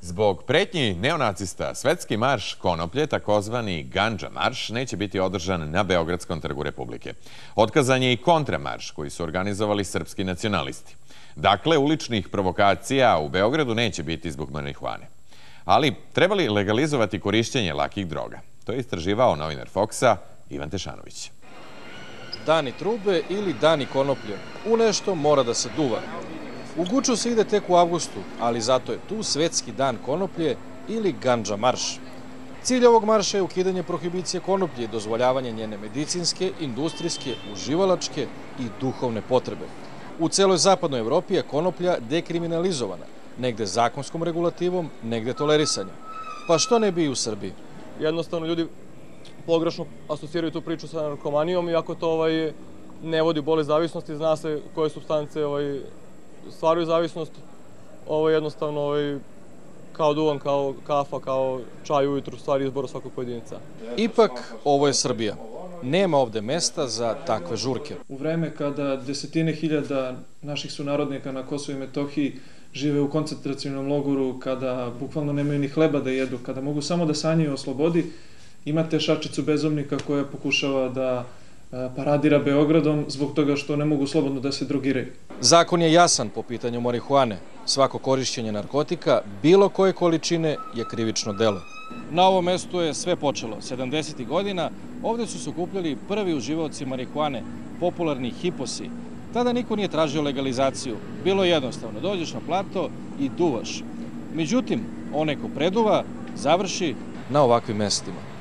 Zbog pretnji neonacista, svetski marš konoplje, takozvani Gandža marš, neće biti održan na Beogradskom trgu Republike. Otkazan je i kontramarš koji su organizovali srpski nacionalisti. Dakle, uličnih provokacija u Beogradu neće biti zbog marihuane. Ali treba li legalizovati korišćenje lakih droga? To je istraživao novinar Foxa Ivan Tešanović. Dani trube ili dani konoplje. U nešto mora da se duva. U Guču se ide tek u avgustu, ali zato je tu svetski dan konoplje ili Gandža marš. Cilj ovog marša je ukidanje prohibicije konoplje i dozvoljavanje njene medicinske, industrijske, uživalačke i duhovne potrebe. U celoj zapadnoj Evropi je konoplja dekriminalizovana, negde zakonskom regulativom, negde tolerisanjem. Pa što ne bi i u Srbiji? Jednostavno ljudi pogrešno asociraju tu priču sa narkomanijom, iako to ne vodi bolest zavisnosti, zna se koje supstance stvaraju zavisnost, jednostavno kao duvan, kao kafa, kao čaj ujutru, stvari izbora svakog pojedinca. Ipak, ovo je Srbija. Nema ovde mesta za takve žurke. U vreme kada desetine hiljada naših sunarodnika na Kosovu i Metohiji žive u koncentracionom logoru, kada bukvalno nemaju ni hleba da jedu, kada mogu samo da sanjaju o slobodi, imate šačicu bezumnika koja pokušava da paradira Beogradom zbog toga što ne mogu slobodno da se drogiraju. Zakon je jasan po pitanju marihuane. Svako korišćenje narkotika, bilo koje količine, je krivično delo. Na ovom mestu je sve počelo. 70. godina ovde su se okupljali prvi uživaoci marihuane, popularni hiposi. Tada niko nije tražio legalizaciju. Bilo je jednostavno, dođeš na plato i duvaš. Međutim, onaj ko preduva, završi na ovakvim mestima.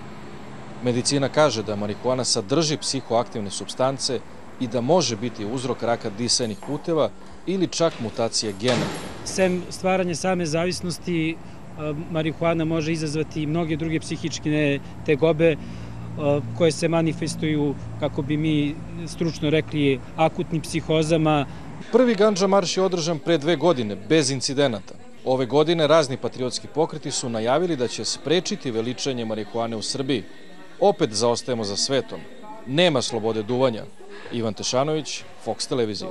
Medicina kaže da marihuana sadrži psihoaktivne supstance i da može biti uzrok raka disajnih puteva ili čak mutacije gena. Sem stvaranja same zavisnosti, marihuana može izazvati i mnoge druge psihičke tegobe koje se manifestuju, kako bi mi stručno rekli, akutnim psihozama. Prvi Gandža marš je održan pre 2 godine, bez incidenata. Ove godine razni patriotski pokreti su najavili da će sprečiti veličanje marihuane u Srbiji. Opet zaostajemo za svetom. Nema slobode duvanja. Ivan Tešanović, Fox televizija.